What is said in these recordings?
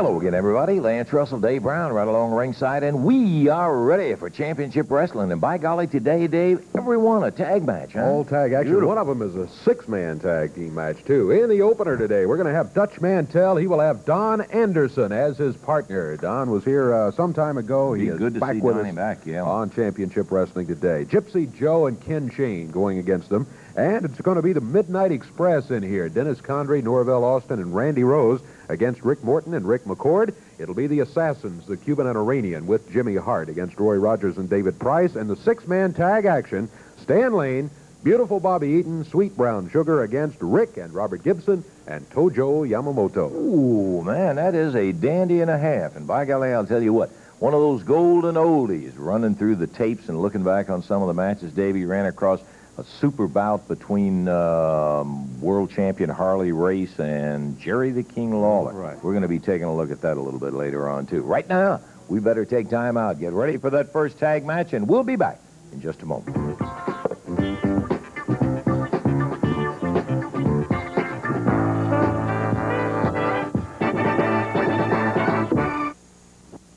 Hello again, everybody. Lance Russell, Dave Brown, right along ringside, and we are ready for championship wrestling. And by golly, today, Dave, everyone a tag match, huh? All tag action. Beautiful. One of them is a six-man tag team match, too. In the opener today, we're going to have Dutch Mantell. He will have Don Anderson as his partner. Don was here some time ago. He is good to back see with Donnie us back, yeah. on championship wrestling today. Gypsy Joe and Ken Shane going against them. And it's going to be the Midnight Express in here. Dennis Condrey, Norvell Austin, and Randy Rose against Rick Morton and Rick McCord. It'll be the Assassins, the Cuban and Iranian, with Jimmy Hart against Roy Rogers and David Price. And the six-man tag action, Stan Lane, Beautiful Bobby Eaton, Sweet Brown Sugar against Rick and Robert Gibson and Tojo Yamamoto. Ooh, man, that is a dandy and a half. And by golly, I'll tell you what, one of those golden oldies running through the tapes and looking back on some of the matches, Davey ran across a super bout between world champion Harley Race and Jerry the King Lawler. Right. We're going to be taking a look at that a little bit later on, too. Right now, we better take time out, get ready for that first tag match, and we'll be back in just a moment.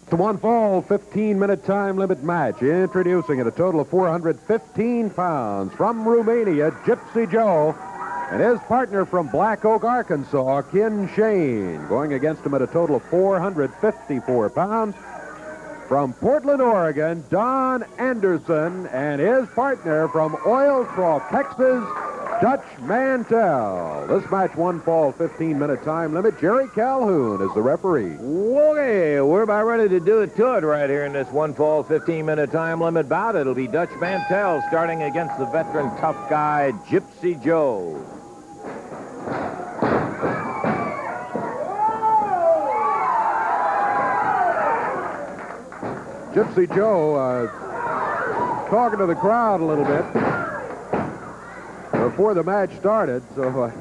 The one fall 15-minute time limit match. Introducing at a total of 415 pounds from Romania, Gypsy Joe, and his partner from Black Oak, Arkansas, Ken Shane, going against him at a total of 454 pounds. From Portland, Oregon, Don Anderson, and his partner from Oilcroft, Texas, Dutch Mantell. This match one fall 15-minute time limit. Jerry Calhoun is the referee. Okay, we're about ready to do it to it right here in this one fall 15-minute time limit bout. It'll be Dutch Mantell starting against the veteran tough guy, Gypsy Joe. Gypsy Joe talking to the crowd a little bit before the match started, so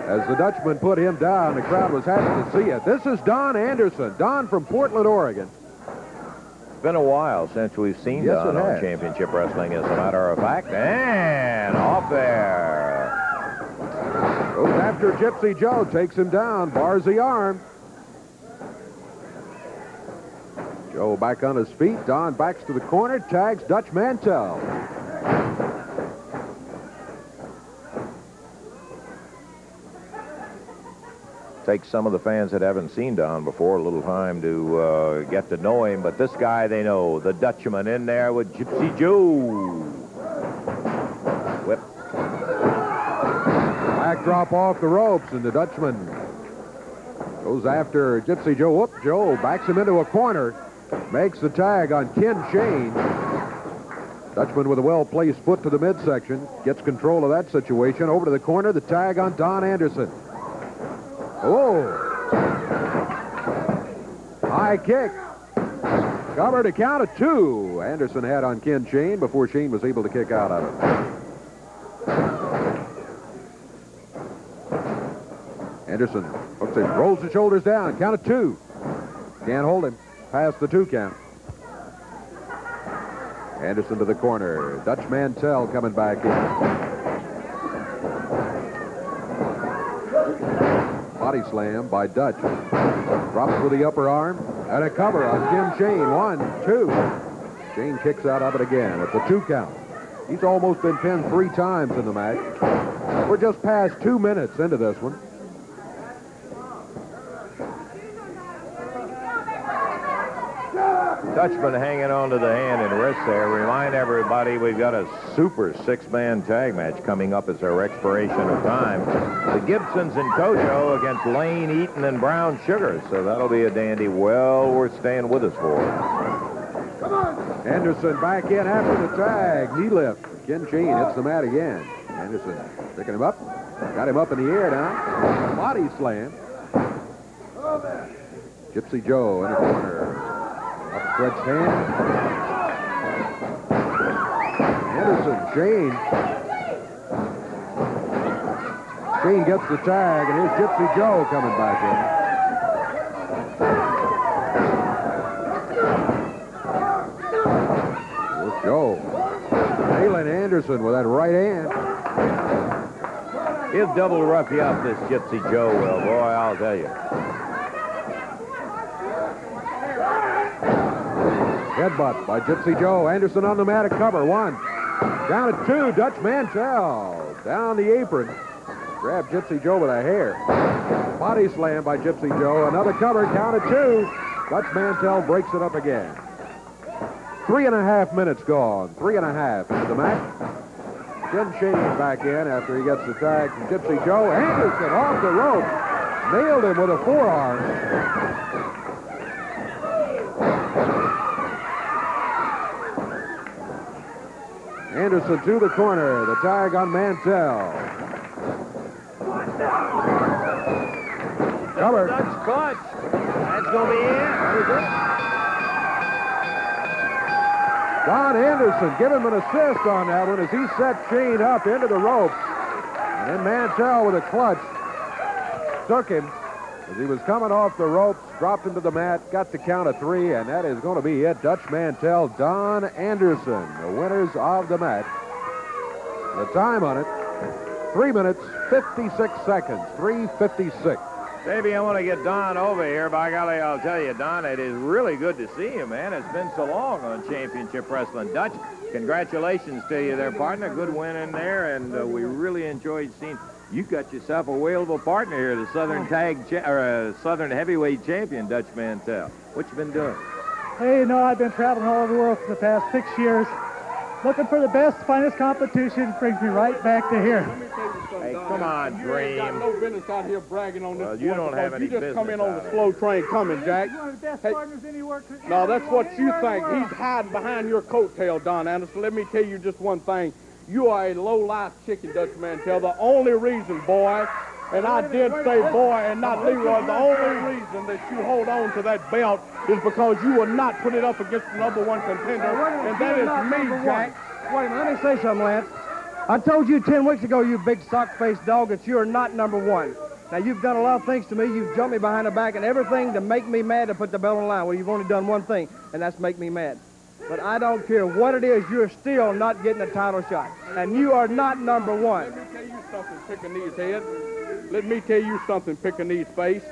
as the Dutchman put him down, the crowd was happy to see it. This is Don Anderson. Don from Portland, Oregon. It's been a while since we've seen Don on Championship Wrestling, as a matter of fact. And off there. Goes after Gypsy Joe, takes him down, bars the arm. Joe back on his feet. Don backs to the corner, tags Dutch Mantell. Takes some of the fans that haven't seen Don before a little time to get to know him, but this guy they know, the Dutchman in there with Gypsy Joe. Whip. Backdrop off the ropes, and the Dutchman goes after Gypsy Joe. Whoop, Joe backs him into a corner, makes the tag on Ken Shane. Dutchman with a well-placed foot to the midsection, gets control of that situation. Over to the corner, the tag on Don Anderson. Oh! High kick. Cover to count of two. Anderson had on Ken Shane before Shane was able to kick out of it. Anderson hooks it, rolls the shoulders down. Count of two. Can't hold him. Past the 2 count. Anderson to the corner. Dutch Mantell coming back in. Body slam by Dutch. Drops with the upper arm. And a cover on Ken Shane. 1, 2. Shane kicks out of it again. It's a 2 count. He's almost been pinned 3 times in the match. We're just past 2 minutes into this one. Dutchman hanging on to the hand and wrist there. Remind everybody we've got a super 6-man tag match coming up as our expiration of time. The Gibsons and Tojo against Lane, Eaton, and Brown Sugar. So that'll be a dandy. Well worth staying with us for. Come on. Anderson back in after the tag. Knee lift. Ken Shane hits the mat again. Anderson picking him up. Got him up in the air now. Body slam. Gypsy Joe in the corner. Upstretched hand. Anderson, Shane. Shane gets the tag, and here's Gypsy Joe coming back in. Here's Joe. Nailing Anderson with that right hand. He'll double rough you up, this Gypsy Joe will. Boy, I'll tell you. Headbutt by Gypsy Joe. Anderson on the mat at cover. 1. Down at 2. Dutch Mantell down the apron. Grabbed Gypsy Joe with a hair. Body slam by Gypsy Joe. Another cover. Count at 2. Dutch Mantell breaks it up again. 3.5 minutes gone. 3.5 into the match. Jim Shane back in after he gets the tag from Gypsy Joe. Anderson off the rope. Nailed him with a forearm. Anderson to the corner. The tag on Mantell. Cover. Dutch clutch. That's going to be it. Don Anderson give him an assist on that one as he set Shane up into the ropes. And then Mantell with a clutch took him as he was coming off the ropes, dropped him to the mat, got the count of 3, and that is going to be it. Dutch Mantell, Don Anderson, the winners of the match. The time on it, 3 minutes, 56 seconds, 3:56. Davey, I want to get Don over here. By golly, I'll tell you, Don, it is really good to see you, man. It's been so long on Championship Wrestling. Dutch, congratulations to you there, partner. Good win in there, and we really enjoyed seeing you got yourself a whalable partner here, the Southern Heavyweight Champion, Dutch Mantell. What you been doing? Hey, you know, I've been traveling all over the world for the past 6 years. Looking for the best, finest competition brings me right back to here. Hey, come on, Dream. You ain't got no business out here bragging on this. Well, you don't have any business. You just come in on the slow train coming, Jack. You're one of the best partners anywhere. No, that's what you think. He's hiding behind your coattail, Don Anderson. Let me tell you just one thing. You are a low-life chicken, Dutch Mantell. The only reason, boy, and I did say boy and not Leroy, the only reason that you hold on to that belt is because you will not put it up against the #1 contender, and that is me, Jack. Wait a minute, let me say something, Lance. I told you 10 weeks ago, you big sock-faced dog, that you are not #1. Now, you've done a lot of things to me. You've jumped me behind the back and everything to make me mad to put the belt on the line. Well, you've only done one thing, and that's make me mad. But I don't care what it is, you're still not getting a title shot. And you are not #1. Let me tell you something, Pekingese head. Let me tell you something, Pekingese face.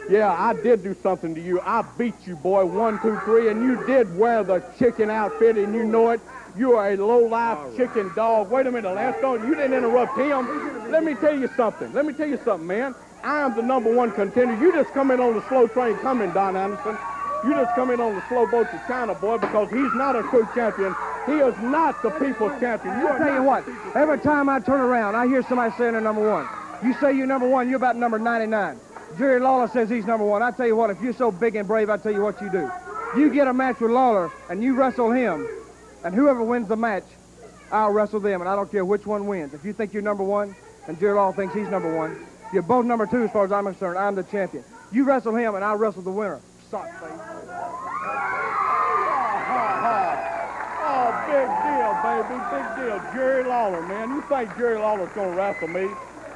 Yeah, I did do something to you. I beat you, boy, 1, 2, 3, and you did wear the chicken outfit, and you know it. You are a low-life chicken dog. Wait a minute, Lance, you didn't interrupt him. Let me tell you something. Let me tell you something, man. I am the #1 contender. You just come in on the slow train coming, Don Anderson. You just come in on the slow boat to China, boy, because he's not a true champion. He is not the people's champion. I'll tell you what, every time I turn around, I hear somebody saying they're #1. You say you're #1, you're about number 99. Jerry Lawler says he's #1. I tell you what, if you're so big and brave, I tell you what you do. You get a match with Lawler, and you wrestle him, and whoever wins the match, I'll wrestle them, and I don't care which one wins. If you think you're #1, and Jerry Lawler thinks he's #1, you're both #2 as far as I'm concerned. I'm the champion. You wrestle him, and I'll wrestle the winner. Sock face. Oh, big deal, baby, big deal. Jerry Lawler, man. You think Jerry Lawler's going to wrestle me?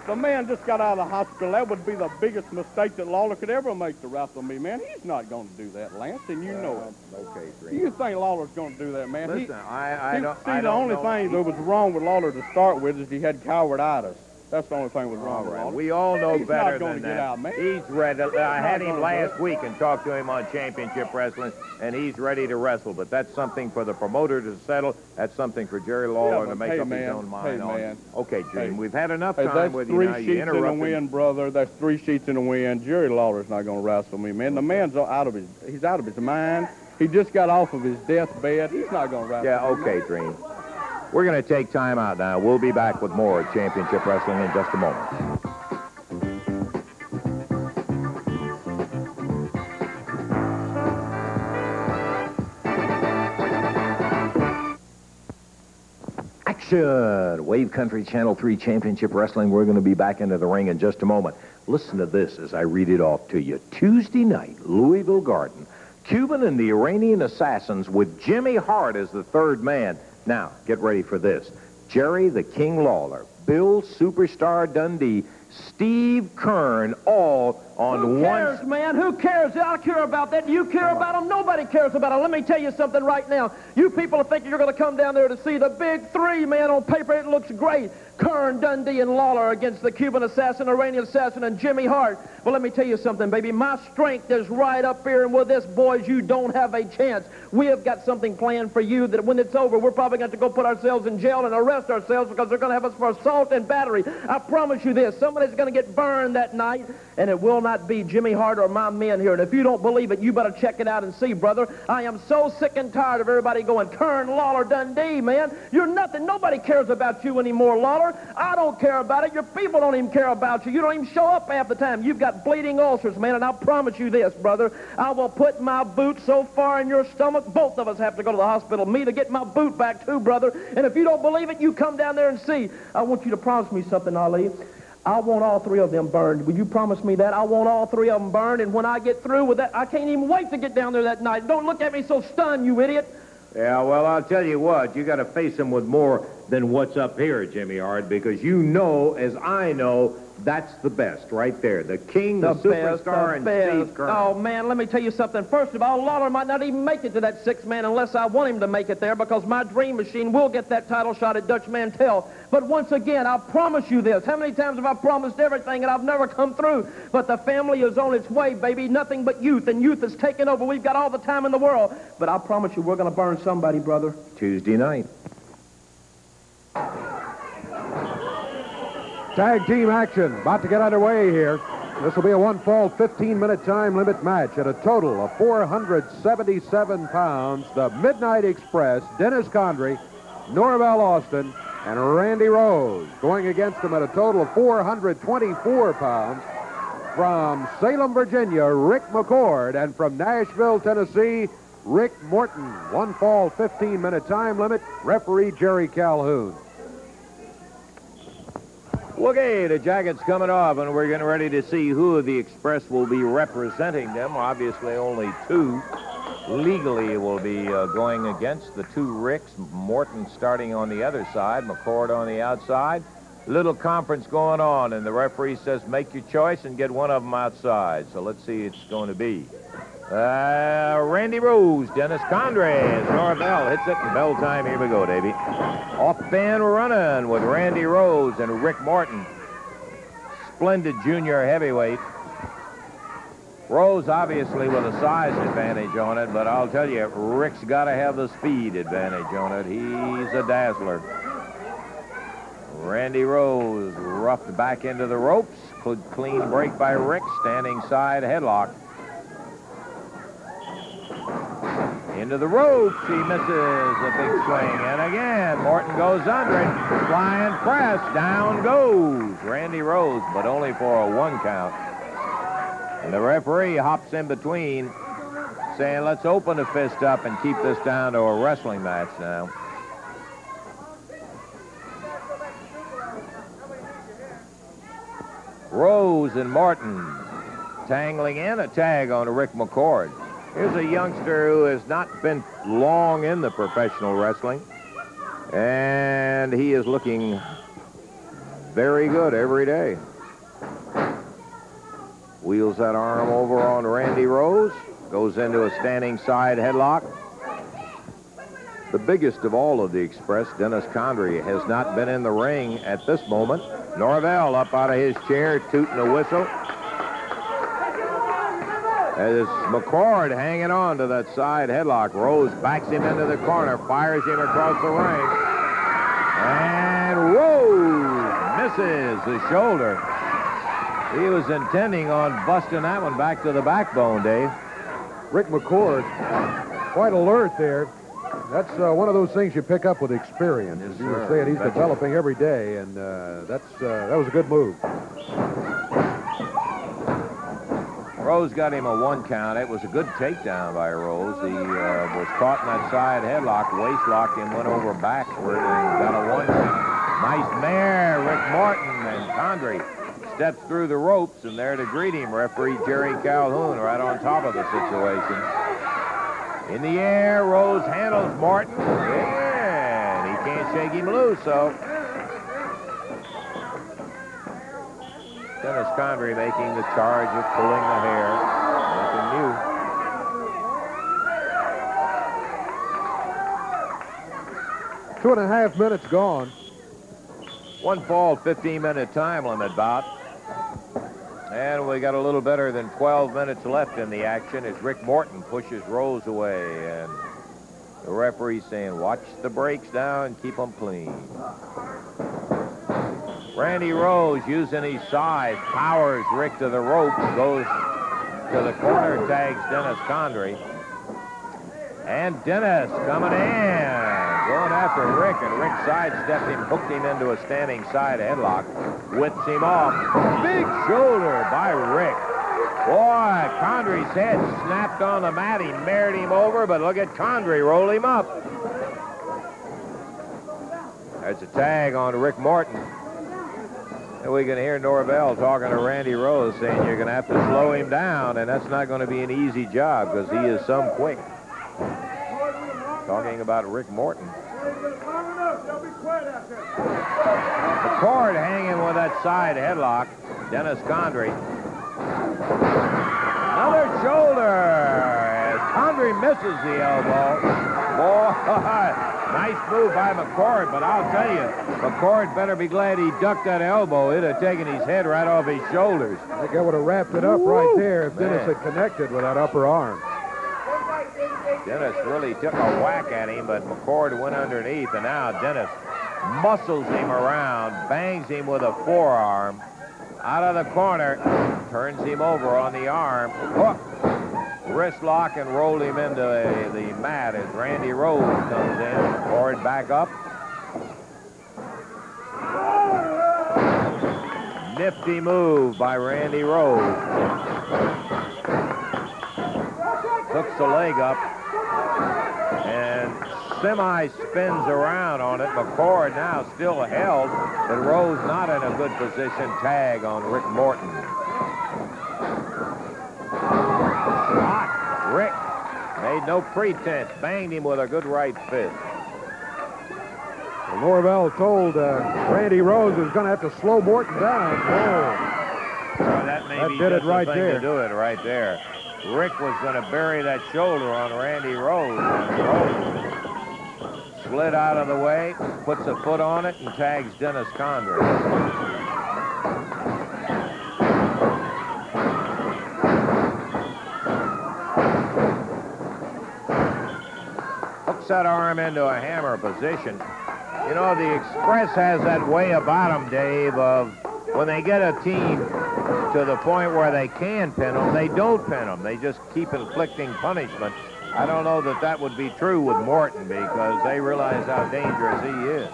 The man just got out of the hospital. That would be the biggest mistake that Lawler could ever make to wrestle me, man. He's not going to do that, Lance, and you know it. Okay, Dream. You think Lawler's going to do that, man? Listen, I don't the only thing that was wrong with Lawler to start with is he had cowarditis. That's the only thing that was wrong with Lawler. We all know He's better not going than to get that. out, man. He's ready. I had him gonna last do it. week and talked to him on Championship Wrestling, and he's ready to wrestle. But that's something for the promoter to settle. That's something for Jerry Lawler to make up his own mind on. Okay, Dream, we've had enough time with you now. That's 3 You sheets in a interrupted. win, brother. That's 3 sheets in a win. Jerry Lawler's not going to wrestle me, man. The man's out of his mind. He just got off of his deathbed. He's not going to wrestle Yeah, me. okay, Dream. We're going to take time out now. We'll be back with more Championship Wrestling in just a moment. Action! Wave Country Channel 3 Championship Wrestling. We're going to be back into the ring in just a moment. Listen to this as I read it off to you. Tuesday night, Louisville Garden. Cuban and the Iranian Assassins with Jimmy Hart as the third man. Now, get ready for this. Jerry the King Lawler, Bill Superstar Dundee, Steve Kern, all on Who cares, man? Who cares? I care about that. Do you care about them? Nobody cares about them. Let me tell you something right now. You people are thinking you're going to come down there to see the big three, man. On paper, it looks great. Kern, Dundee, and Lawler against the Cuban assassin, Iranian assassin, and Jimmy Hart. Well, let me tell you something, baby. My strength is right up here, and with this, boys, you don't have a chance. We have got something planned for you that when it's over, we're probably going to go put ourselves in jail and arrest ourselves because they're going to have us for assault and battery. I promise you this. Somebody's going to get burned that night, and it will not be Jimmy Hart or my men here. And if you don't believe it, you better check it out and see, brother. I am so sick and tired of everybody going, Kern, Lawler, Dundee, man. You're nothing. Nobody cares about you anymore, Lawler. I don't care about it. Your people don't even care about you. You don't even show up half the time. You've got bleeding ulcers, man, and I promise you this, brother. I will put my boot so far in your stomach, both of us have to go to the hospital. Me to get my boot back, too, brother. And if you don't believe it, you come down there and see. I want you to promise me something, Ali. I want all three of them burned. Will you promise me that? I want all three of them burned, and when I get through with that, I can't even wait to get down there that night. Don't look at me so stunned, you idiot. Yeah, well, I'll tell you what. You got to face them with more than what's up here, Jimmy Hart, because you know, as I know, that's the best right there. The king, the superstar, and Steve Kern. Oh, man, let me tell you something. First of all, Lawler might not even make it to that six-man unless I want him to make it there because my dream machine will get that title shot at Dutch Mantell. But once again, I promise you this. How many times have I promised everything and I've never come through? But the family is on its way, baby. Nothing but youth, and youth is taking over. We've got all the time in the world. But I promise you, we're going to burn somebody, brother. Tuesday night. Tag team action about to get underway here. This will be a one-fall 15-minute time limit match at a total of 477 pounds. The Midnight Express, Dennis Condrey, Norvell Austin, and Randy Rose going against them at a total of 424 pounds. From Salem, Virginia, Rick McCord, and from Nashville, Tennessee, Rick Morton. One-fall 15-minute time limit. Referee Jerry Calhoun. Okay, the jacket's coming off, and we're getting ready to see who of the Express will be representing them. Obviously, only two legally will be going against the two Ricks. Morton starting on the other side, McCord on the outside. Little conference going on, and the referee says make your choice and get one of them outside. So let's see who it's going to be. Randy Rose, Dennis Condrey, as Norvell hits it, and bell time. Here we go, Davey. Off band running with Randy Rose and Rick Morton. Splendid junior heavyweight. Rose obviously with a size advantage on it, but I'll tell you, Rick's got to have the speed advantage on it. He's a dazzler. Randy Rose roughed back into the ropes. Clean break by Rick, standing side headlock. Into the ropes, he misses a big swing. And again, Morton goes under it. Flying press, down goes Randy Rose, but only for a one count. And the referee hops in between, saying, let's open the fist up and keep this down to a wrestling match now. Rose and Morton tangling in, a tag on Rick McCord. Here's a youngster who has not been long in the professional wrestling, and he is looking very good every day. Wheels that arm over on Randy Rose, goes into a standing side headlock. The biggest of all of the Express, Dennis Condrey, has not been in the ring at this moment. Norvell up out of his chair, tooting a whistle. As McCord hanging on to that side headlock. Rose backs him into the corner, fires him across the ring. And Rose misses the shoulder. He was intending on busting that one back to the backbone, Dave. Rick McCord, quite alert there. That's one of those things you pick up with experience. As you were saying, he's developing every day, and that was a good move. Rose got him a one count. It was a good takedown by Rose. He was caught in that side headlock, waist locked him, went over backward, and got a one count. Nice mare, Rick Morton, and Condrey steps through the ropes, and there to greet him, referee Jerry Calhoun, right on top of the situation. In the air, Rose handles Morton. Yeah, and he can't shake him loose, so. Dennis Condrey making the charge of pulling the hair. Nothing new. 2.5 minutes gone. One fall, 15-minute time limit bout. And we got a little better than 12 minutes left in the action as Rick Morton pushes Rose away. And the referee saying, watch the brakes now and keep them clean. Randy Rose, using his size, powers Rick to the rope, goes to the corner, tags Dennis Condrey. And Dennis coming in, going after Rick, and Rick sidestepped him, hooked him into a standing side headlock, whips him off. Big shoulder by Rick. Boy, Condrey's head snapped on the mat. He married him over, but look at Condrey roll him up. There's a tag on Rick Morton. And we can hear Norvell talking to Randy Rose saying you're going to have to slow him down, and that's not going to be an easy job because he is some quick. Talking about Rick Morton. McCord hanging with that side headlock. Dennis Condrey. Another shoulder. As Condrey misses the elbow. Boy, nice move by McCord, but I'll tell you, McCord better be glad he ducked that elbow. It'd have taken his head right off his shoulders. I think I would have wrapped it up right there if Dennis had connected with that upper arm. Dennis really took a whack at him, but McCord went underneath, and now Dennis muscles him around, bangs him with a forearm, out of the corner, turns him over on the arm, hook, wrist lock, and rolled him into the mat as Randy Rose comes in. McCord back up. Nifty move by Randy Rose. Hooks the leg up. And semi-spins around on it. McCord now still held, but Rose not in a good position. Tag on Rick Morton. Hot. Rick made no pretense. Banged him with a good right fist. Well, Norvell told Randy Rose he was going to have to slow Morton down. Well, that may be did just it right the thing there. to do it right there. Rick was going to bury that shoulder on Randy Rose. And Rose slid out of the way, puts a foot on it, and tags Dennis Condrey. Hooks that arm into a hammer position. You know, the Express has that way about them, Dave, of when they get a team to the point where they can pin them, they don't pin them. They just keep inflicting punishment. I don't know that that would be true with Morton because they realize how dangerous he is.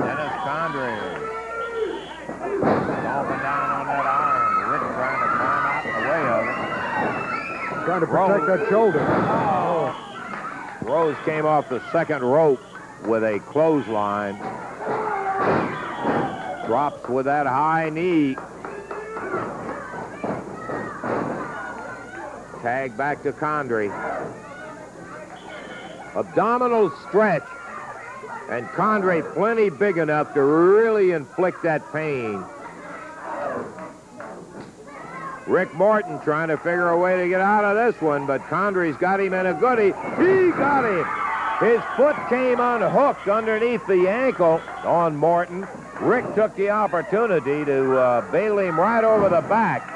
Dennis Condrey stomping down on that arm. Rick trying to climb out the way of it. Trying to protect that shoulder. Oh. Rose came off the second rope with a clothesline. Drops with that high knee. Tag back to Condrey. Abdominal stretch. And Condrey plenty big enough to really inflict that pain. Rick Morton trying to figure a way to get out of this one, but Condrey's got him in a goodie. He got him. His foot came unhooked underneath the ankle on Morton. Rick took the opportunity to bail him right over the back.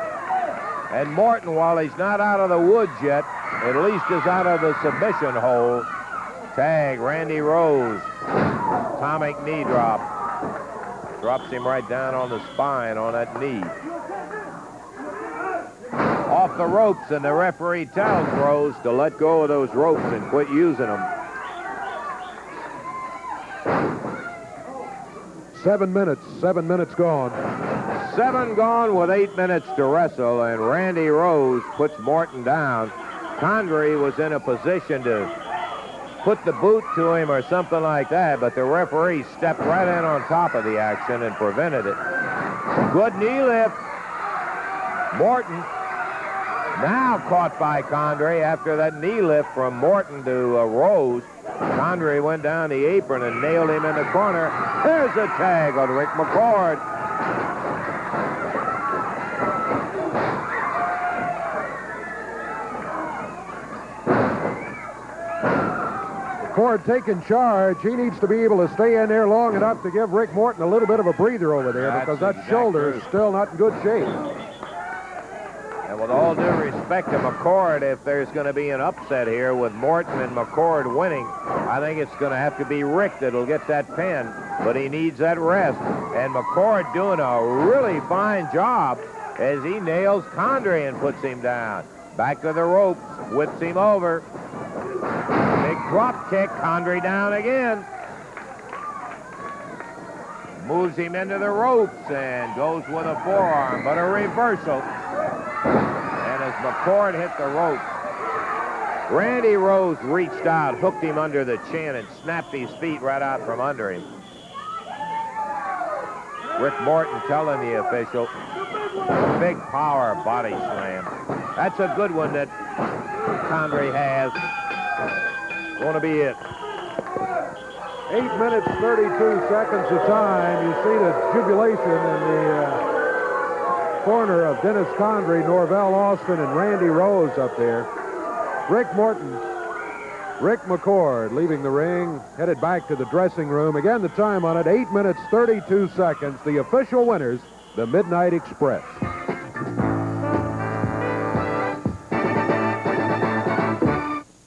And Morton, while he's not out of the woods yet, at least is out of the submission hole. Tag, Randy Rose. Atomic knee drop. Drops him right down on the spine on that knee. Off the ropes, and the referee tells Rose to let go of those ropes and quit using them. 7 minutes. 7 minutes gone. 7 gone with 8 minutes to wrestle, and Randy Rose puts Morton down. Condrey was in a position to put the boot to him or something like that, but the referee stepped right in on top of the action and prevented it. Good knee lift. Morton now caught by Condrey after that knee lift from Morton to Rose. Condrey went down the apron and nailed him in the corner. There's a tag on Rick McCord. McCord taking charge. He needs to be able to stay in there long enough to give Rick Morton a little bit of a breather over there because that shoulder is still not in good shape. And with all due respect to McCord, if there's going to be an upset here with Morton and McCord winning, I think it's going to have to be Rick that'll get that pin, but he needs that rest. And McCord doing a really fine job as he nails Condrey and puts him down. Back to the ropes, whips him over. Big drop kick, Condrey down again. Moves him into the ropes and goes with a forearm, but a reversal. And as McCord hit the ropes, Randy Rose reached out, hooked him under the chin, and snapped his feet right out from under him. Rick Morton telling the official, big power body slam. That's a good one that Condrey has. Going to be it. 8 minutes, 32 seconds of time. You see the jubilation in the corner of Dennis Condrey, Norvell Austin, and Randy Rose up there. Rick Morton, Rick McCord leaving the ring, headed back to the dressing room. Again, the time on it, 8 minutes, 32 seconds. The official winners, the Midnight Express.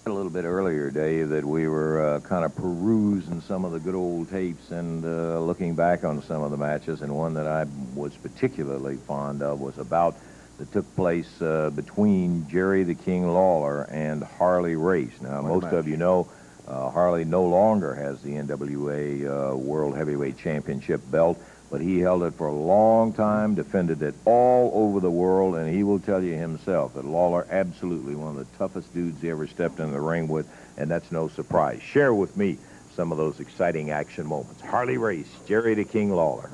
A little bit earlier, Dave, that we were kind of perusing some of the good old tapes and looking back on some of the matches, and one that I was particularly fond of was about that took place between Jerry the King Lawler and Harley Race. Now, most of you know Harley no longer has the NWA World Heavyweight Championship belt, but he held it for a long time, defended it all over the world, and he will tell you himself that Lawler absolutely one of the toughest dudes he ever stepped in the ring with, and that's no surprise. Share with me some of those exciting action moments. Harley Race, Jerry the King Lawler.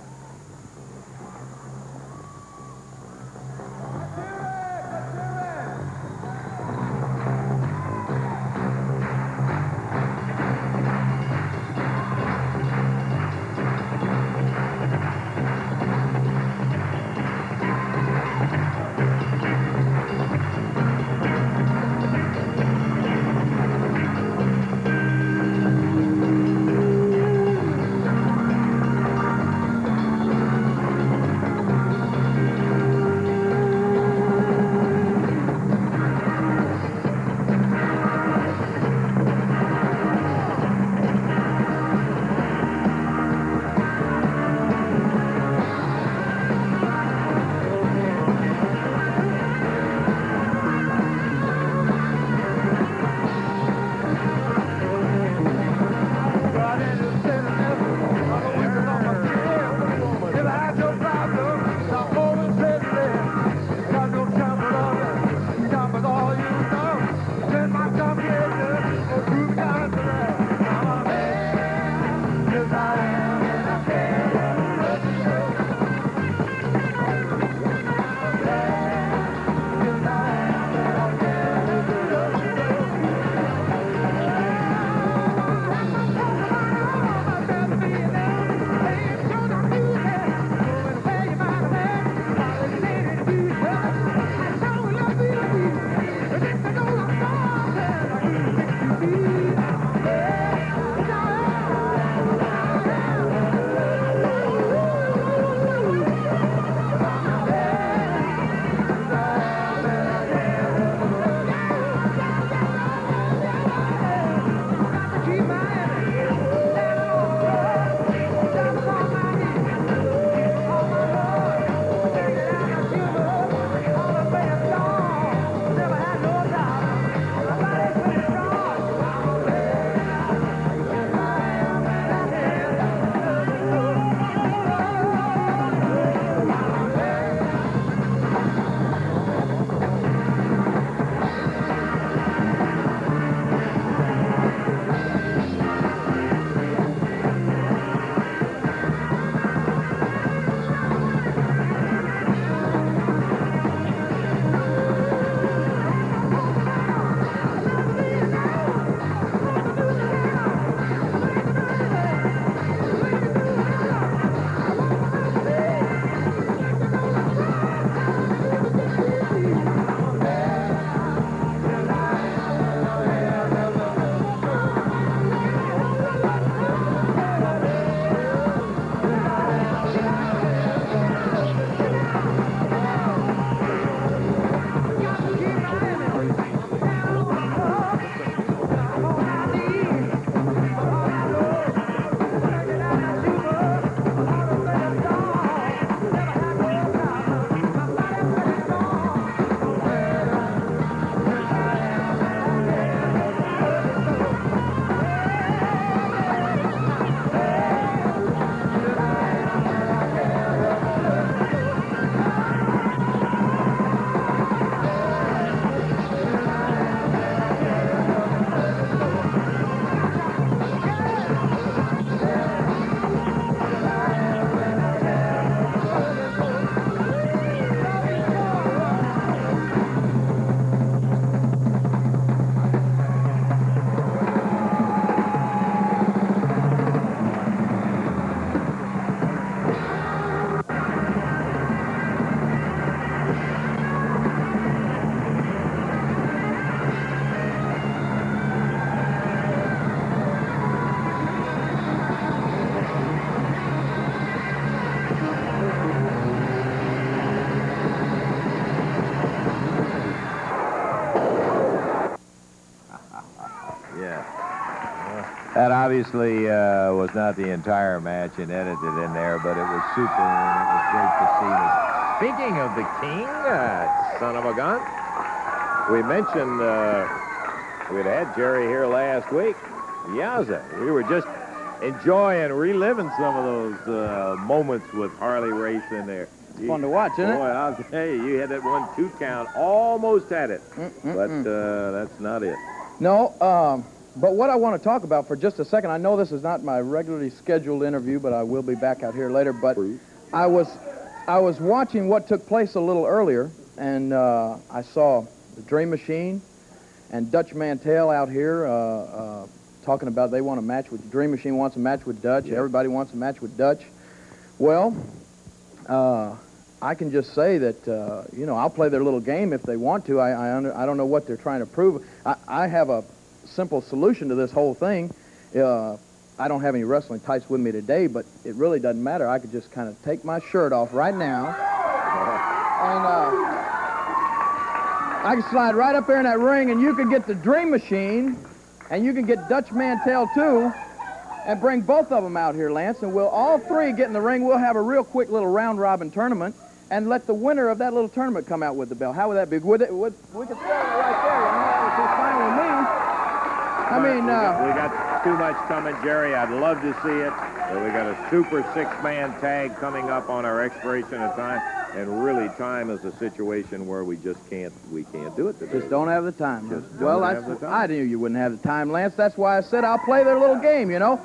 That obviously was not the entire match and edited in there, but it was super, and it was great to see this. Speaking of the king, son of a gun, we mentioned we'd had Jerry here last week. Yowza, we were just enjoying, reliving some of those moments with Harley racing there. Fun to watch, isn't it? Boy, I'll tell you, you had that 1-2 count, almost had it, but that's not it. No, but what I want to talk about for just a second, I know this is not my regularly scheduled interview, but I will be back out here later, but I was watching what took place a little earlier, and I saw the Dream Machine and Dutch Mantell out here talking about they want a match with Dream Machine wants a match with Dutch. Yeah. Everybody wants a match with Dutch. Well, I can just say that, you know, I'll play their little game if they want to. I don't know what they're trying to prove. I have a simple solution to this whole thing. I don't have any wrestling tights with me today, but it really doesn't matter. I could just kind of take my shirt off right now, and I can slide right up there in that ring, and you can get the Dream Machine, and you can get Dutch Mantell too, and bring both of them out here, Lance, and we'll all three get in the ring. We'll have a real quick little round-robin tournament, and let the winner of that little tournament come out with the belt. How would that be? We could throw it right there. That would be fine with me. I mean, we got too much coming, Jerry. I'd love to see it. We got a super six-man tag coming up on our expiration of time, and really, time is a situation where we can't do it today. Just don't have the time. Just don't have the time. I knew you wouldn't have the time, Lance. That's why I said I'll play their little game, you know.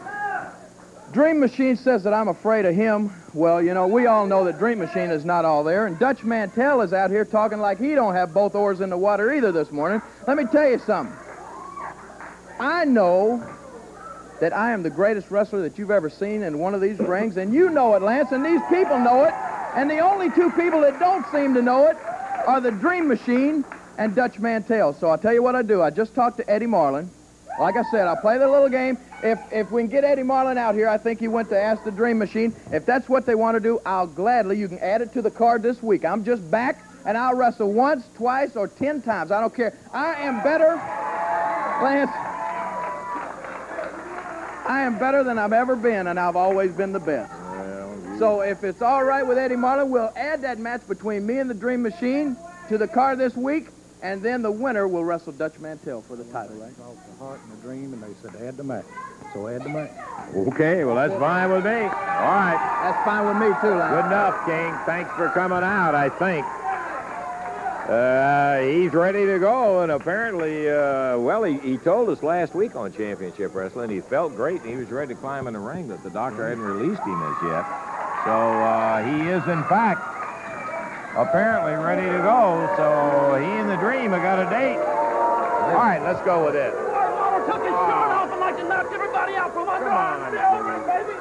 Dream Machine says that I'm afraid of him. Well, you know, we all know that Dream Machine is not all there, and Dutch Mantell is out here talking like he don't have both oars in the water either this morning. Let me tell you something. I know that I am the greatest wrestler that you've ever seen in one of these rings, and you know it, Lance, and these people know it, and the only two people that don't seem to know it are the Dream Machine and Dutch Mantell. So I'll tell you what I do. I just talked to Eddie Marlin. Like I said, I'll play the little game. If we can get Eddie Marlin out here, I think he went to ask the Dream Machine. If that's what they want to do, I'll gladly, you can add it to the card this week. I'm just back, and I'll wrestle once, twice, or 10 times. I don't care. I am better, Lance. I am better than I've ever been, and I've always been the best. So if it's all right with Eddie Marlin, we'll add that match between me and the Dream Machine to the card this week, and then the winner will wrestle Dutch Mantell for the title, right? The Heart and the Dream, and they said add the match. So add the match. Okay, well, that's fine with me. All right. That's fine with me, too, Lance. Good enough, King. Thanks for coming out, I think. He's ready to go, and apparently, well, he told us last week on Championship Wrestling he felt great, and he was ready to climb in the ring, that the doctor hadn't released him as yet. So he is, in fact, apparently ready to go. So he and the Dream have got a date. All right, let's go with it. Took his shirt off and like to knock everybody out from under on, baby.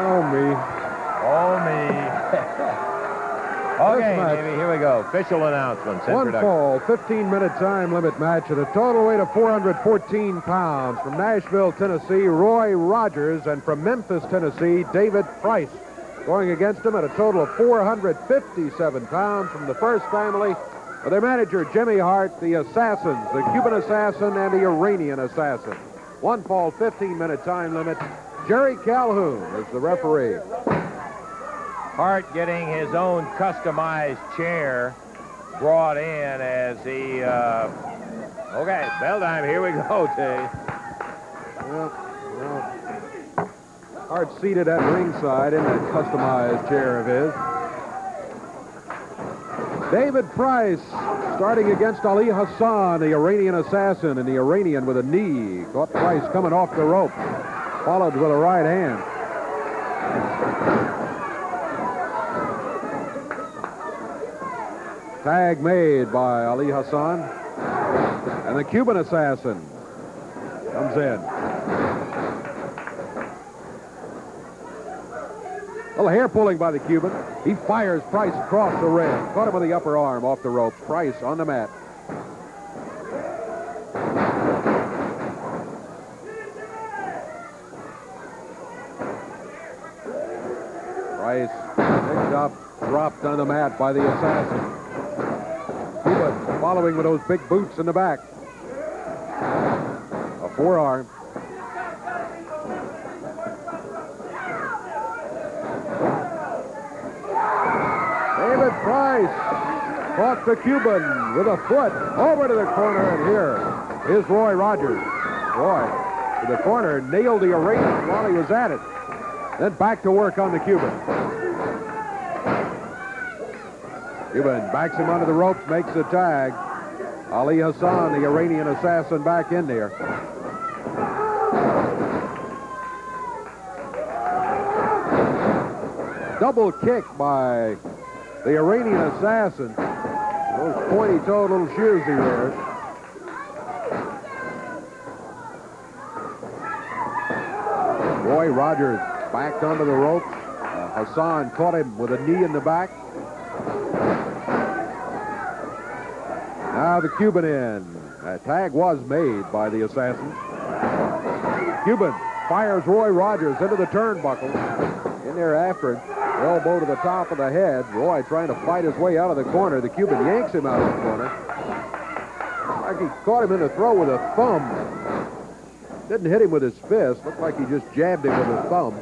Oh, me. Oh, me. Okay, baby, here we go. Official announcements. One fall, 15-minute time limit match at a total weight of 414 pounds. From Nashville, Tennessee, Roy Rogers, and from Memphis, Tennessee, David Price. Going against him at a total of 457 pounds from the First Family, with their manager, Jimmy Hart, the Assassins, the Cuban Assassin, and the Iranian Assassin. One fall, 15-minute time limit. Jerry Calhoun is the referee. Hart getting his own customized chair brought in as he, okay, bell time, here we go, Tay. Well, Hart seated at ringside in that customized chair of his. David Price starting against Ali Hassan, the Iranian Assassin, and the Iranian with a knee. Caught Price coming off the rope, followed with a right hand. Tag made by Ali Hassan. And the Cuban Assassin comes in. A little hair pulling by the Cuban. He fires Price across the ring. Caught him with the upper arm off the rope. Price on the mat. Price picked Now dropped on the mat by the assassin. Cuban following with those big boots in the back. A forearm. David Price caught the Cuban with a foot over to the corner, and here is Roy Rogers. Roy to the corner, nailed the Iranian while he was at it. Then back to work on the Cuban. Cuban backs him under the ropes, makes the tag. Ali Hassan, the Iranian assassin, back in there. Double kick by the Iranian assassin. Those pointy-toed little shoes he wears. Roy Rogers backed onto the ropes. Hassan caught him with a knee in the back. Now the Cuban in. A tag was made by the assassin. Cuban fires Roy Rogers into the turnbuckle. In there after him. Elbow to the top of the head. Roy trying to fight his way out of the corner. The Cuban yanks him out of the corner. Like he caught him in the throat with a thumb. Didn't hit him with his fist. Looked like he just jabbed him with his thumb.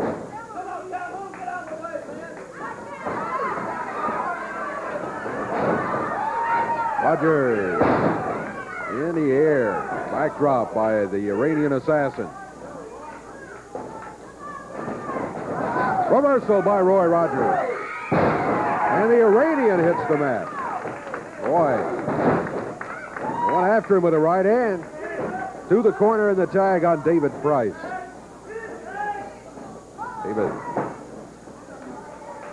Rogers in the air. Backdrop by the Iranian assassin. Reversal by Roy Rogers. And the Iranian hits the mat. Roy going after him with a right hand. To the corner in the tag on David Price. David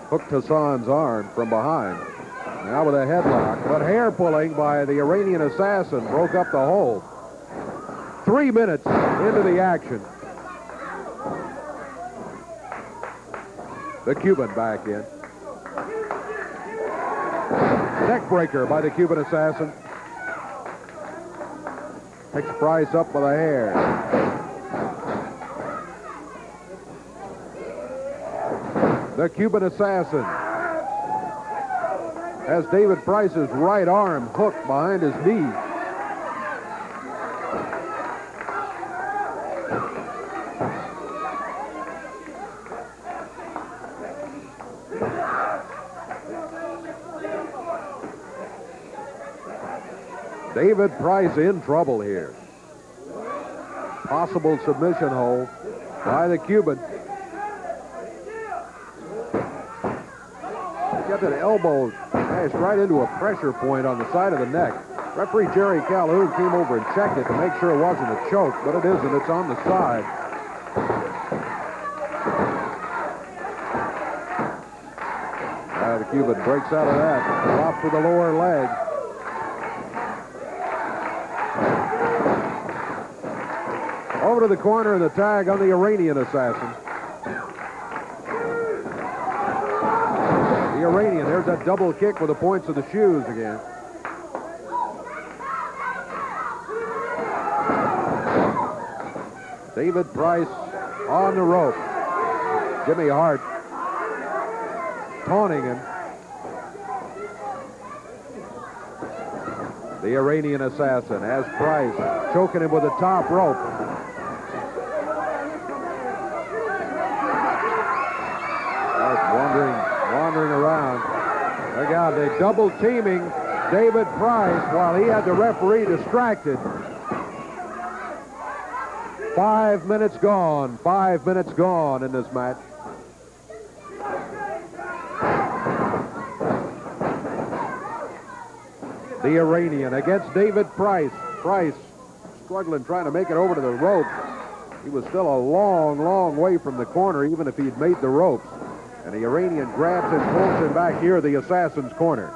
hooked Hassan's arm from behind. Now with a headlock, but hair pulling by the Iranian assassin broke up the hold. 3 minutes into the action. The Cuban back in. Neck breaker by the Cuban assassin. Picks Price up with a hair. The Cuban assassin has David Price's right arm hooked behind his knee. David Price in trouble here. Possible submission hold by the Cuban. Got that elbow smashed right into a pressure point on the side of the neck. Referee Jerry Calhoun came over and checked it to make sure it wasn't a choke, but it isn't. It's on the side. The Cuban breaks out of that. Drops with the lower leg. Over to the corner and the tag on the Iranian assassin. The Iranian, there's that double kick with the points of the shoes again. David Price on the rope. Jimmy Hart taunting him. The Iranian assassin has Price choking him with the top rope. Wandering around. Look out, they're double teaming David Price while he had the referee distracted. 5 minutes gone. 5 minutes gone in this match. The Iranian against David Price. Price struggling, trying to make it over to the ropes. He was still a long, long way from the corner, even if he'd made the ropes. And the Iranian grabs and pulls him back here, the assassin's corner.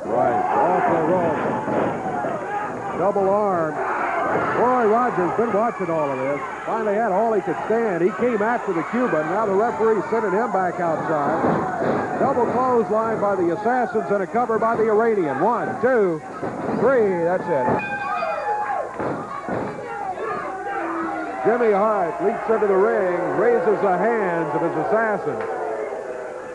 Right, off the rope. Double arm. Roy Rogers been watching all of this. Finally had all he could stand. He came after the Cuban. Now the referee sending him back outside. Double clothesline by the assassins and a cover by the Iranian. 1, 2, 3. That's it. Jimmy Hart leaps into the ring, raises the hands of his assassin.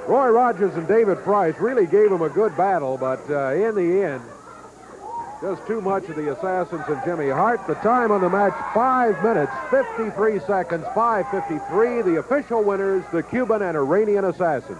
Roy Rogers and David Price really gave him a good battle, but in the end, just too much of the assassins and Jimmy Hart. The time on the match, 5 minutes, 53 seconds, 5:53. The official winners, the Cuban and Iranian assassins.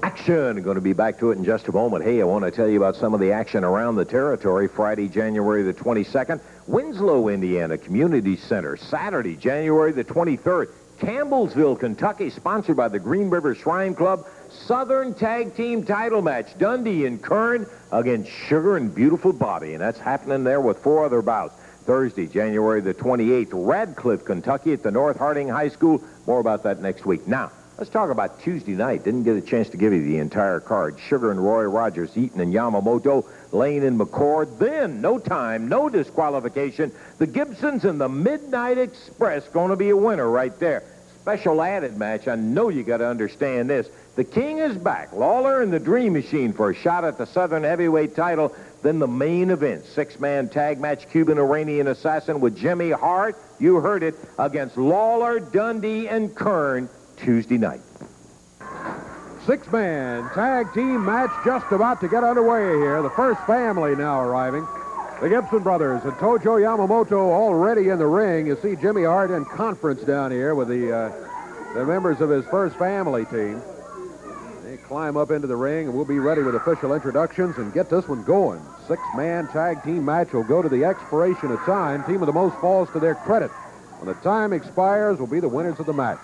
Action. Going to be back to it in just a moment. Hey, I want to tell you about some of the action around the territory. Friday, January the 22nd, Winslow, Indiana Community Center. Saturday, January the 23rd, Campbellsville, Kentucky, sponsored by the Green River Shrine Club. Southern Tag Team title match, Dundee and Kern against Sugar and Beautiful Bobby, and that's happening there with 4 other bouts. Thursday, January the 28th, Radcliffe, Kentucky at the North Harding High School. More about that next week. Now, let's talk about Tuesday night. Didn't get a chance to give you the entire card. Sugar and Roy Rogers, Eaton and Yamamoto, Lane and McCord. Then, no time, no disqualification. The Gibsons and the Midnight Express going to be a winner right there. Special added match. I know you got to understand this. The King is back. Lawler and the Dream Machine for a shot at the Southern Heavyweight title. Then the main event, 6-man tag match, Cuban-Iranian assassin with Jimmy Hart. You heard it, against Lawler, Dundee, and Kern. Tuesday night. 6-man tag team match just about to get underway here. The first family now arriving. The Gibson brothers and Tojo Yamamoto already in the ring. You see Jimmy Hart in conference down here with the members of his first family team. They climb up into the ring, and we'll be ready with official introductions and get this one going. 6-man tag team match will go to the expiration of time. Team with the most falls to their credit. When the time expires, will be the winners of the match.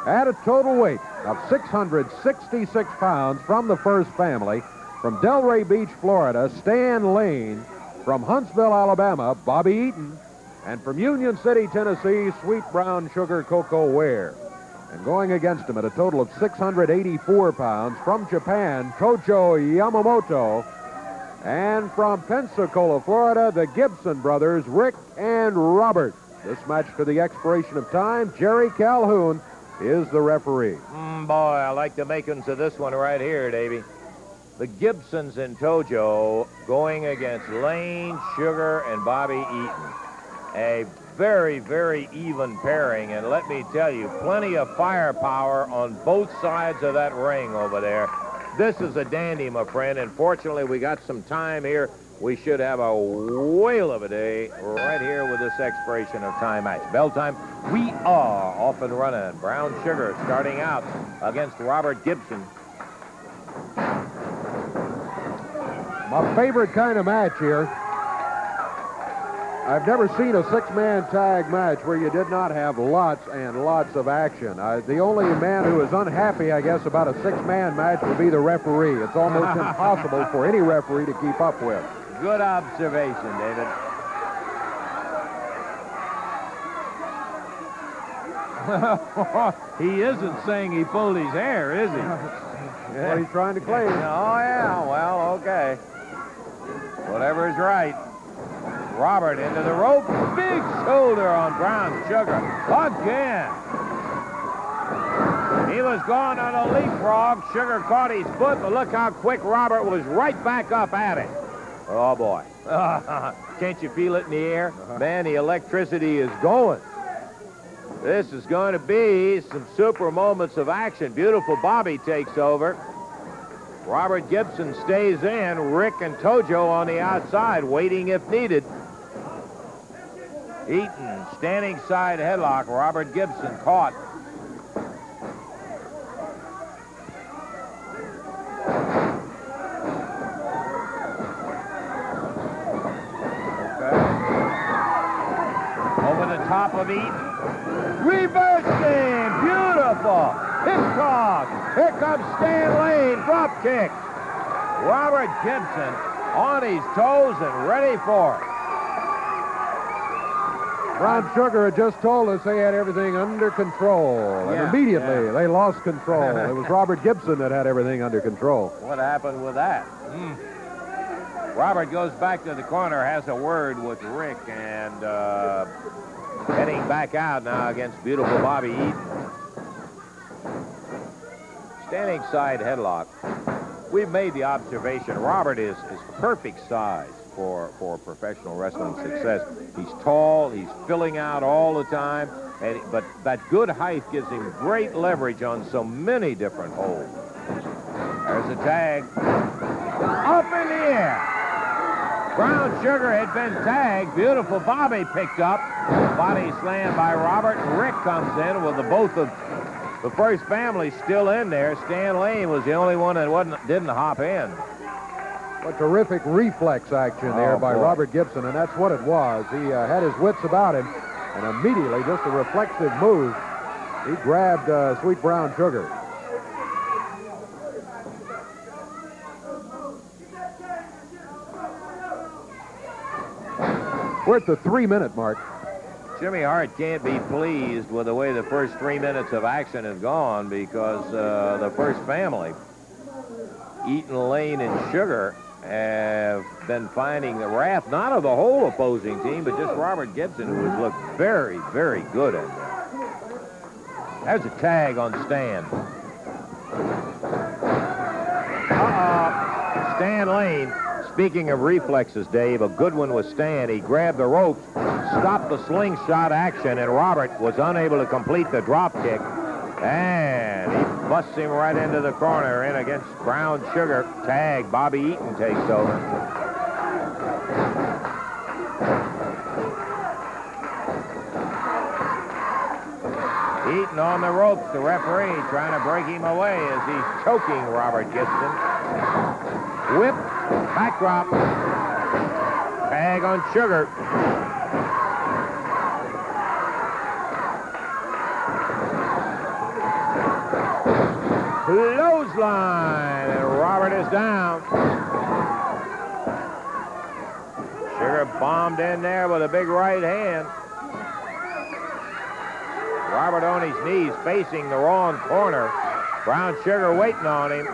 At a total weight of 666 pounds from the first family, from Delray Beach, Florida, Stan Lane. From Huntsville, Alabama, Bobby Eaton. And from Union City, Tennessee, Sweet Brown Sugar Coco Ware. And going against him at a total of 684 pounds, from Japan, Tojo Yamamoto. And from Pensacola, Florida, the Gibson brothers, Rick and Robert. This match for the expiration of time, Jerry Calhoun is the referee. Boy, I like the makings of this one right here, Davey. The Gibsons and Tojo going against Lane, Sugar, and Bobby Eaton. A very, very even pairing, and let me tell you, plenty of firepower on both sides of that ring over there. This is a dandy, my friend, and fortunately we got some time here. We should have a whale of a day right here with this expiration of time match. Bell time, we are off and running. Brown Sugar starting out against Robert Gibson. My favorite kind of match here. I've never seen a 6-man tag match where you did not have lots and lots of action. The only man who is unhappy, I guess, about a 6-man match would be the referee. It's almost impossible for any referee to keep up with. Good observation, David. He isn't saying he pulled his hair, is he? That's what he's trying to claim. Oh, yeah. Well, okay. Whatever's right. Robert into the rope. Big shoulder on Brown Sugar. Again. He was going on a leapfrog. Sugar caught his foot, but look how quick Robert was right back up at it. Oh, boy. Can't you feel it in the air? Man, the electricity is going. This is going to be some super moments of action. Beautiful Bobby takes over. Robert Gibson stays in. Rick and Tojo on the outside, waiting if needed. Eaton, standing side headlock. Robert Gibson caught. Top of Eaton. Reversing. Beautiful. Hip toss. Here comes Stan Lane. Drop kick. Robert Gibson on his toes and ready for it. Brown Sugar had just told us they had everything under control. And immediately they lost control. It was Robert Gibson that had everything under control. What happened with that? Robert goes back to the corner, has a word with Rick, and heading back out now against beautiful Bobby Eaton. Standing side headlock. we've made the observation, Robert is perfect size for professional wrestling success. He's tall, he's filling out all the time, but that good height gives him great leverage on so many different holds. There's a tag. Up in the air. Brown Sugar had been tagged. Beautiful Bobby picked up. Body slam by Robert. Rick comes in with both of the first family still in there. Stan Lane was the only one that didn't hop in. A terrific reflex action there by Robert Gibson, and that's what it was. He had his wits about him, and immediately, just a reflexive move, he grabbed Sweet Brown Sugar. We're at the 3-minute mark. Jimmy Hart can't be pleased with the way the first 3 minutes of action has gone because the first family, Eaton, Lane, and Sugar, have been finding the wrath, not of the whole opposing team, but just Robert Gibson, who has looked very, very good at that. There's a tag on Stan. Stan Lane. Speaking of reflexes, Dave, a good one was Stan. He grabbed the ropes, stopped the slingshot action, and Robert was unable to complete the drop kick. And he busts him right into the corner in against Brown Sugar. Tag. Bobby Eaton takes over. Eaton on the ropes. The referee trying to break him away as he's choking Robert Gibson. Whip. Backdrop. Tag on Sugar. Clothesline, and Robert is down. Sugar bombed in there with a big right hand. Robert on his knees, facing the wrong corner. Brown Sugar waiting on him.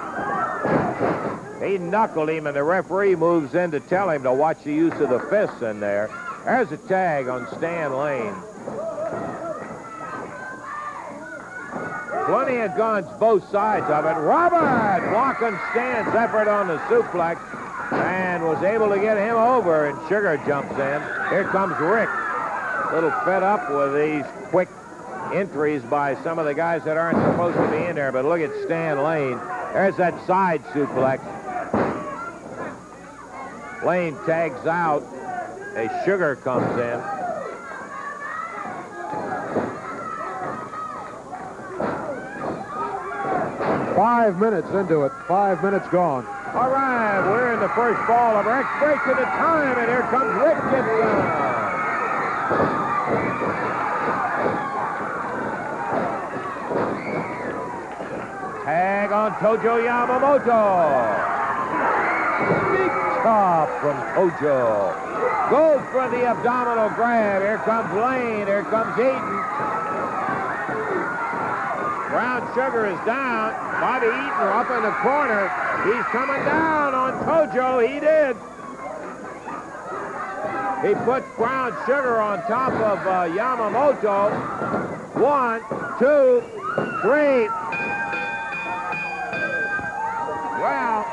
He knuckled him, and the referee moves in to tell him to watch the use of the fists in there. There's a tag on Stan Lane. Plenty of guns both sides of it. Robert blocking Stan's effort on the suplex and was able to get him over, and Sugar jumps in. Here comes Rick. A little fed up with these quick entries by some of the guys that aren't supposed to be in there, but look at Stan Lane. There's that side suplex. Lane tags out as Sugar comes in. Five minutes into it. 5 minutes gone. All right, we're in the first ball of Rick. Break to the time, and here comes Rick Gibson. Tag on Tojo Yamamoto. Big chop from Tojo. Goes for the abdominal grab. Here comes Lane. Here comes Eaton. Brown Sugar is down. Bobby Eaton up in the corner. He's coming down on Tojo. He did. He puts Brown Sugar on top of Yamamoto. 1, 2, 3. Wow.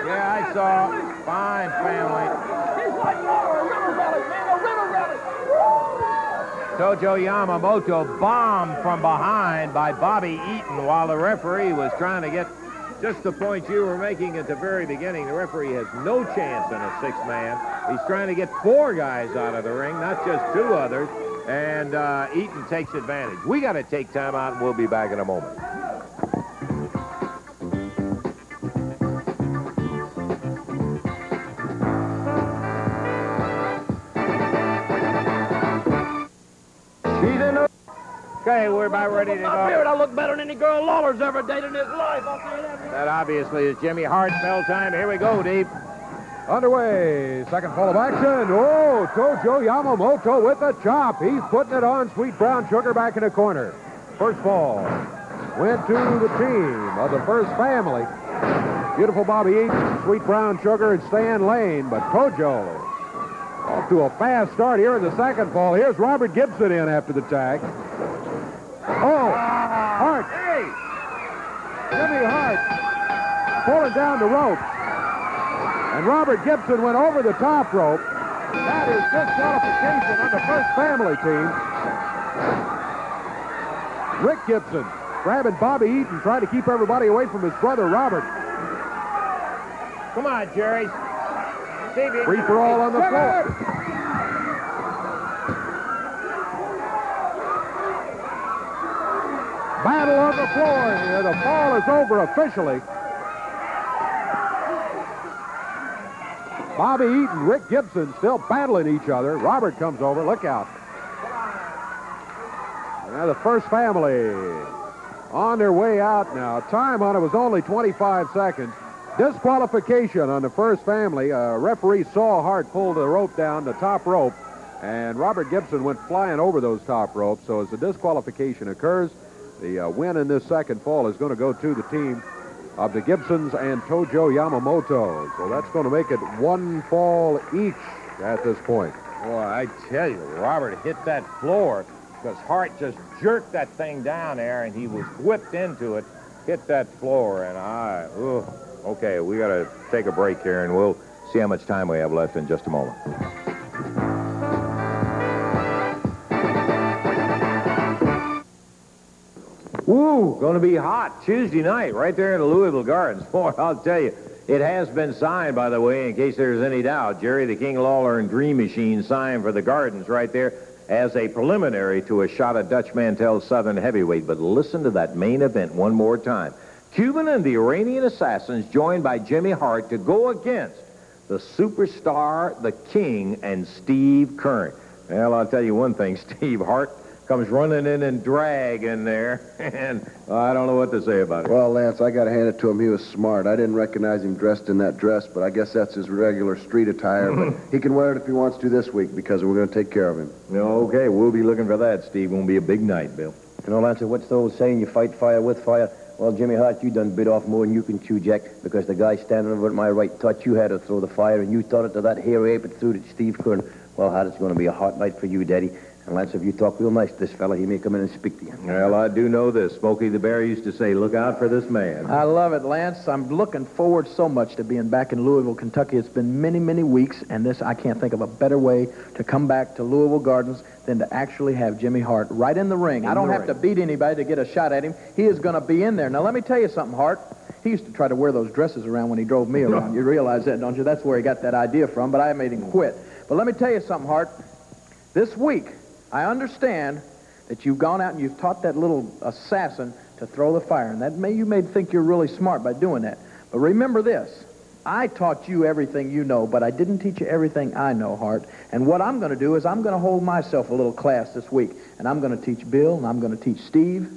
Yeah, I saw. Fine family. He's like a river rally, man, a river rally. Tojo Yamamoto bombed from behind by Bobby Eaton while the referee was trying to get just the point you were making at the very beginning. The referee has no chance in a 6-man. He's trying to get 4 guys out of the ring, not just 2 others, and Eaton takes advantage. We got to take time out, and we'll be back in a moment. Okay, we're about ready to go. I look better than any girl Lawler's ever dated in his life. I'll tell you that. That obviously is Jimmy Hart's bell time. Here we go, Dave. Underway. Second ball of action. Oh, Tojo Yamamoto with a chop. He's putting it on Sweet Brown Sugar back in the corner. First ball went to the team of the first family. Beautiful Bobby Eaton, Sweet Brown Sugar, and Stan Lane. But Tojo off to a fast start here in the second ball. Here's Robert Gibson in after the tag. Oh, Hart. Hey! Jimmy Hart pulling down the rope. And Robert Gibson went over the top rope. That is disqualification on the First Family team. Rick Gibson grabbing Bobby Eaton, trying to keep everybody away from his brother Robert. Come on, Jerry. Free for all on the floor. Battle on the floor here. The fall is over officially. Bobby Eaton, Rick Gibson still battling each other. Robert comes over. Look out. Now the First Family on their way out now. Time on it was only 25 seconds. Disqualification on the First Family. Referee Saul Hart pulled the rope down, the top rope, and Robert Gibson went flying over those top ropes. So as the disqualification occurs, the win in this second fall is going to go to the team of the Gibsons and Tojo Yamamoto. So that's going to make it one fall each at this point. Boy, I tell you, Robert hit that floor because Hart just jerked that thing down there, and he was whipped into it, hit that floor, and okay, we got to take a break here, and we'll see how much time we have left in just a moment. Woo, going to be hot Tuesday night right there in the Louisville Gardens. Boy, I'll tell you, it has been signed, by the way, in case there's any doubt. Jerry the King Lawler and Dream Machine signed for the Gardens right there as a preliminary to a shot at Dutch Mantel's Southern Heavyweight. But listen to that main event one more time. Cuban and the Iranian Assassins joined by Jimmy Hart to go against the superstar, the King, and Steve Keirn. Well, I'll tell you one thing, Steve Hart comes running in drag in there, and I don't know what to say about it. Well, Lance, I got to hand it to him. He was smart. I didn't recognize him dressed in that dress, but I guess that's his regular street attire. But he can wear it if he wants to this week because we're going to take care of him. Okay, we'll be looking for that, Steve. Won't be a big night, Bill. You know, Lance, what's the old saying? You fight fire with fire. Well, Jimmy Hart, you done bit off more than you can chew, Jack, because the guy standing over at my right thought you had to throw the fire, and you thought it to that hairy ape it threw to Steve Keirn. Well, Hart, it's going to be a hot night for you, Daddy. And Lance, if you talk real nice to this fella, he may come in and speak to you. Well, I do know this. Smokey the Bear used to say, look out for this man. I love it, Lance. I'm looking forward so much to being back in Louisville, Kentucky. It's been many, many weeks, and I can't think of a better way to come back to Louisville Gardens than to actually have Jimmy Hart right in the ring. I don't have to beat anybody to get a shot at him. He is going to be in there. Now, let me tell you something, Hart. He used to try to wear those dresses around when he drove me around. You realize that, don't you? That's where he got that idea from, but I made him quit. But let me tell you something, Hart. This week, I understand that you've gone out and you've taught that little assassin to throw the fire, and you may think you're really smart by doing that. But remember this. I taught you everything you know, but I didn't teach you everything I know, Hart. And what I'm going to do is I'm going to hold myself a little class this week, and I'm going to teach Bill, and I'm going to teach Steve.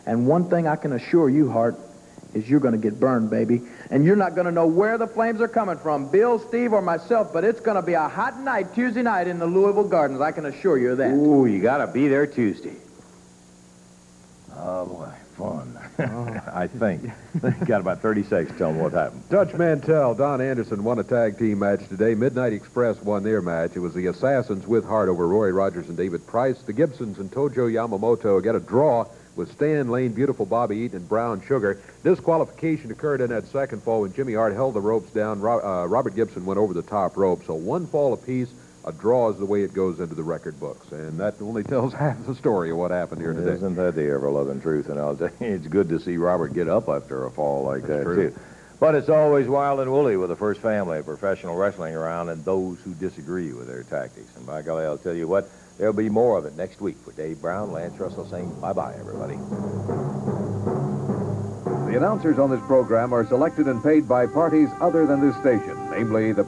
And one thing I can assure you, Hart, is you're going to get burned, baby. And you're not going to know where the flames are coming from, Bill, Steve, or myself, but it's going to be a hot night Tuesday night in the Louisville Gardens. I can assure you of that. Ooh, you got to be there Tuesday. Oh, boy, fun. I think. Got about 30 seconds to tell them what happened. Dutch Mantel, Don Anderson won a tag team match today. Midnight Express won their match. It was the Assassins with Hart over Roy Rogers and David Price. The Gibsons and Tojo Yamamoto get a draw with Stan Lane, Beautiful Bobby Eaton, and Brown Sugar. Disqualification occurred in that second fall when Jimmy Hart held the ropes down. Robert Gibson went over the top rope. So one fall apiece. A draw is the way it goes into the record books. And that only tells half the story of what happened here today. Isn't that the ever-loving truth? And I'll tell you, it's good to see Robert get up after a fall like that, too. But it's always wild and woolly with the First Family of professional wrestling around and those who disagree with their tactics. And by golly, I'll tell you what, there'll be more of it next week. For Dave Brown, Lance Russell saying bye-bye, everybody. The announcers on this program are selected and paid by parties other than this station, namely the